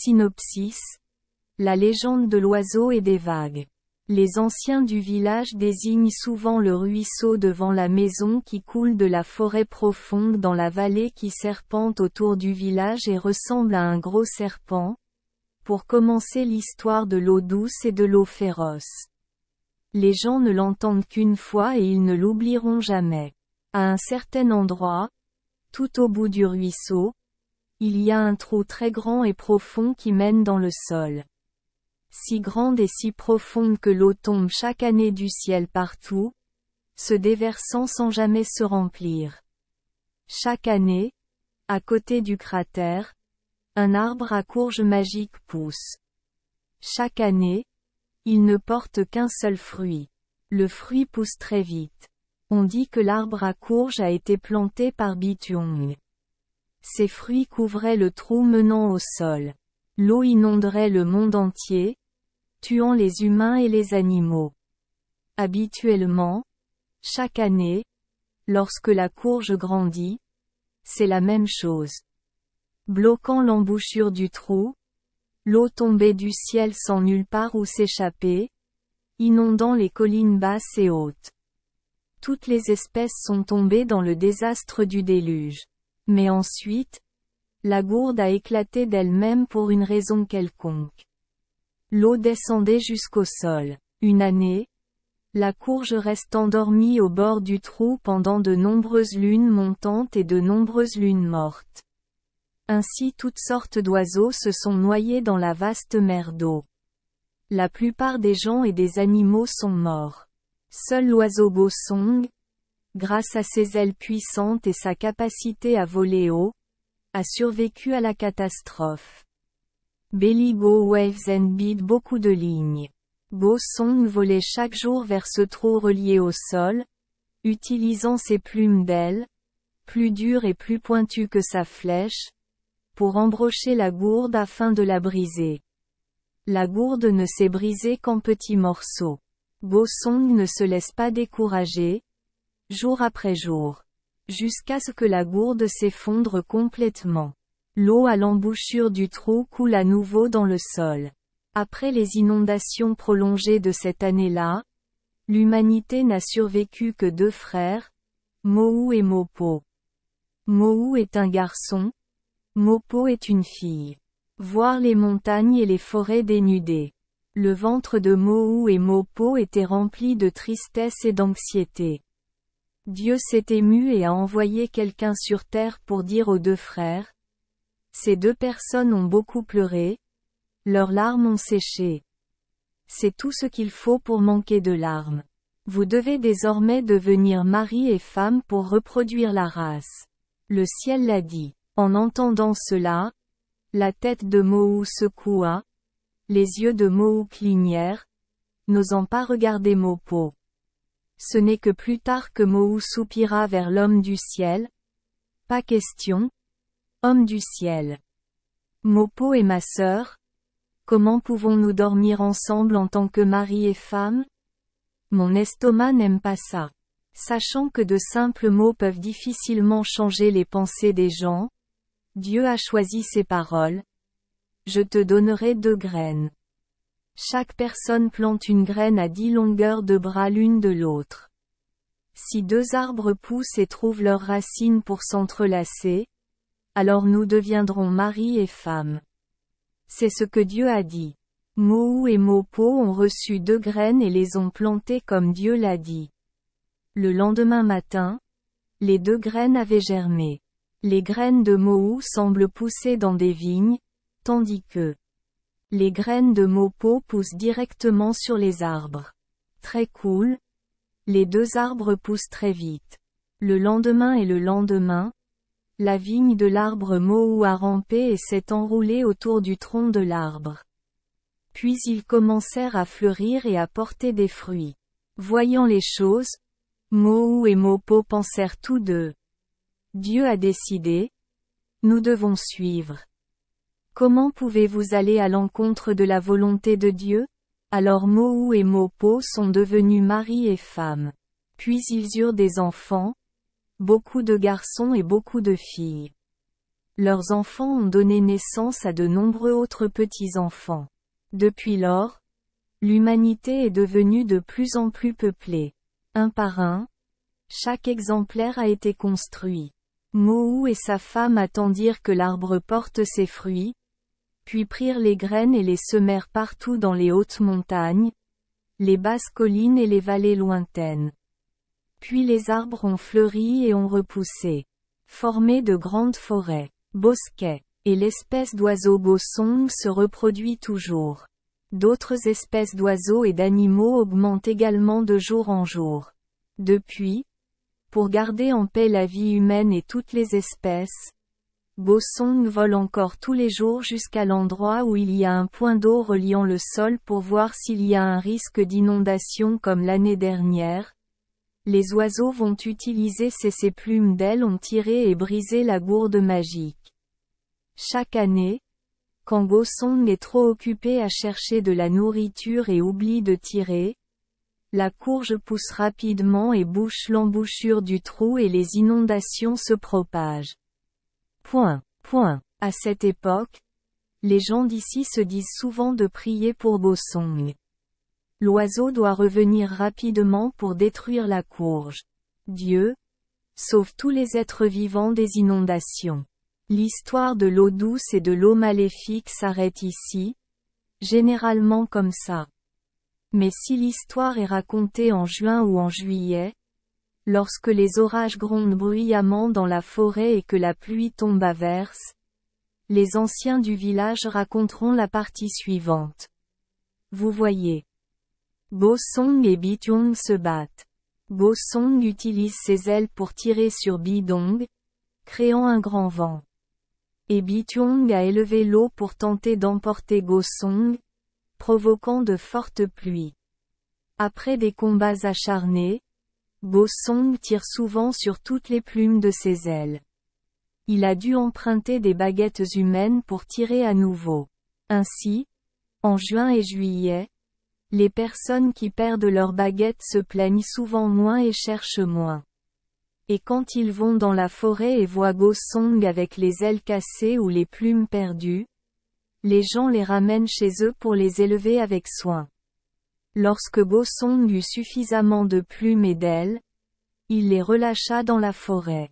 Synopsis. La légende de l'oiseau et des vagues. Les anciens du village désignent souvent le ruisseau devant la maison qui coule de la forêt profonde dans la vallée qui serpente autour du village et ressemble à un gros serpent, pour commencer l'histoire de l'eau douce et de l'eau féroce. Les gens ne l'entendent qu'une fois et ils ne l'oublieront jamais. À un certain endroit, tout au bout du ruisseau, il y a un trou très grand et profond qui mène dans le sol. Si grande et si profonde que l'eau tombe chaque année du ciel partout, se déversant sans jamais se remplir. Chaque année, à côté du cratère, un arbre à courge magique pousse. Chaque année, il ne porte qu'un seul fruit. Le fruit pousse très vite. On dit que l'arbre à courge a été planté par Bituong. Ses fruits couvraient le trou menant au sol. L'eau inonderait le monde entier, tuant les humains et les animaux. Habituellement, chaque année, lorsque la courge grandit, c'est la même chose. Bloquant l'embouchure du trou, l'eau tombait du ciel sans nulle part où s'échapper, inondant les collines basses et hautes. Toutes les espèces sont tombées dans le désastre du déluge. Mais ensuite, la gourde a éclaté d'elle-même pour une raison quelconque. L'eau descendait jusqu'au sol. Une année, la courge reste endormie au bord du trou pendant de nombreuses lunes montantes et de nombreuses lunes mortes. Ainsi toutes sortes d'oiseaux se sont noyés dans la vaste mer d'eau. La plupart des gens et des animaux sont morts. Seul l'oiseau Gosong, grâce à ses ailes puissantes et sa capacité à voler haut, a survécu à la catastrophe. Belly Go Waves and Beat beaucoup de lignes. Gosong volait chaque jour vers ce trou relié au sol, utilisant ses plumes d'ailes, plus dures et plus pointues que sa flèche, pour embrocher la gourde afin de la briser. La gourde ne s'est brisée qu'en petits morceaux. Gosong ne se laisse pas décourager, jour après jour, jusqu'à ce que la gourde s'effondre complètement. L'eau à l'embouchure du trou coule à nouveau dans le sol. Après les inondations prolongées de cette année-là, l'humanité n'a survécu que 2 frères, Mo'u et Mopo. Mo'u est un garçon, Mopo est une fille. Voir les montagnes et les forêts dénudées. Le ventre de Mo'u et Mopo était rempli de tristesse et d'anxiété. Dieu s'est ému et a envoyé quelqu'un sur terre pour dire aux 2 frères. Ces 2 personnes ont beaucoup pleuré, leurs larmes ont séché. C'est tout ce qu'il faut pour manquer de larmes. Vous devez désormais devenir mari et femme pour reproduire la race. Le ciel l'a dit. En entendant cela, la tête de Mo'u secoua, les yeux de Mo'u clignèrent, n'osant pas regarder Mopo. Ce n'est que plus tard que Mo'u soupira vers l'homme du ciel. Pas question, homme du ciel. Mopo est ma sœur. Comment pouvons-nous dormir ensemble en tant que mari et femme? Mon estomac n'aime pas ça. Sachant que de simples mots peuvent difficilement changer les pensées des gens, Dieu a choisi ces paroles. Je te donnerai 2 graines. Chaque personne plante une graine à 10 longueurs de bras l'une de l'autre. Si 2 arbres poussent et trouvent leurs racines pour s'entrelacer, alors nous deviendrons mari et femme. C'est ce que Dieu a dit. Mo'u et Mopo ont reçu 2 graines et les ont plantées comme Dieu l'a dit. Le lendemain matin, les 2 graines avaient germé. Les graines de Mo'u semblent pousser dans des vignes, tandis que les graines de Mopo poussent directement sur les arbres. Très cool. Les 2 arbres poussent très vite. Le lendemain et le lendemain, la vigne de l'arbre Mo'u a rampé et s'est enroulée autour du tronc de l'arbre. Puis ils commencèrent à fleurir et à porter des fruits. Voyant les choses, Mo'u et Mopo pensèrent tous 2. Dieu a décidé. Nous devons suivre. Comment pouvez-vous aller à l'encontre de la volonté de Dieu? Alors Mo'u et Mopo sont devenus mari et femme. Puis ils eurent des enfants, beaucoup de garçons et beaucoup de filles. Leurs enfants ont donné naissance à de nombreux autres petits-enfants. Depuis lors, l'humanité est devenue de plus en plus peuplée. Un par un, chaque exemplaire a été construit. Mohu et sa femme attendirent que l'arbre porte ses fruits, puis prirent les graines et les semèrent partout dans les hautes montagnes, les basses collines et les vallées lointaines. Puis les arbres ont fleuri et ont repoussé, formé de grandes forêts, bosquets, et l'espèce d'oiseau gosong se reproduit toujours. D'autres espèces d'oiseaux et d'animaux augmentent également de jour en jour. Depuis, pour garder en paix la vie humaine et toutes les espèces, Gosong vole encore tous les jours jusqu'à l'endroit où il y a un point d'eau reliant le sol pour voir s'il y a un risque d'inondation comme l'année dernière. Les oiseaux vont utiliser ces plumes d'ailes ont tiré et brisé la gourde magique. Chaque année, quand Gosong est trop occupé à chercher de la nourriture et oublie de tirer, la courge pousse rapidement et bouche l'embouchure du trou et les inondations se propagent. À cette époque, les gens d'ici se disent souvent de prier pour Gosong. L'oiseau doit revenir rapidement pour détruire la courge. Dieu sauve tous les êtres vivants des inondations. L'histoire de l'eau douce et de l'eau maléfique s'arrête ici, généralement comme ça. Mais si l'histoire est racontée en juin ou en juillet, lorsque les orages grondent bruyamment dans la forêt et que la pluie tombe à verse, les anciens du village raconteront la partie suivante. Vous voyez. Gosong et Bityong se battent. Gosong utilise ses ailes pour tirer sur Bidong, créant un grand vent. Et Bityong a élevé l'eau pour tenter d'emporter Gosong, provoquant de fortes pluies. Après des combats acharnés, Gosong tire souvent sur toutes les plumes de ses ailes. Il a dû emprunter des baguettes humaines pour tirer à nouveau. Ainsi, en juin et juillet, les personnes qui perdent leurs baguettes se plaignent souvent moins et cherchent moins. Et quand ils vont dans la forêt et voient Gosong avec les ailes cassées ou les plumes perdues, les gens les ramènent chez eux pour les élever avec soin. Lorsque Gosong eut suffisamment de plumes et d'ailes, il les relâcha dans la forêt.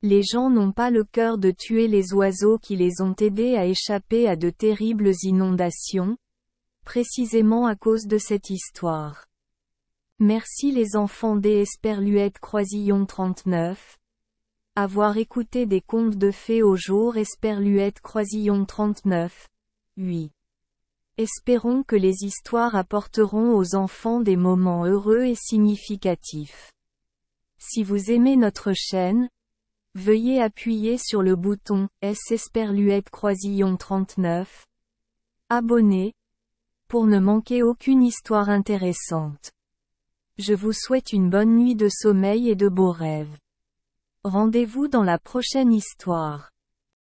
Les gens n'ont pas le cœur de tuer les oiseaux qui les ont aidés à échapper à de terribles inondations, précisément à cause de cette histoire. Merci les enfants des Esperluette Croisillon 39. Avoir écouté des contes de fées au jour Esperluette Croisillon 39. 8. Espérons que les histoires apporteront aux enfants des moments heureux et significatifs. Si vous aimez notre chaîne, veuillez appuyer sur le bouton S Esperluette Croisillon 39. Abonner, pour ne manquer aucune histoire intéressante. Je vous souhaite une bonne nuit de sommeil et de beaux rêves. Rendez-vous dans la prochaine histoire.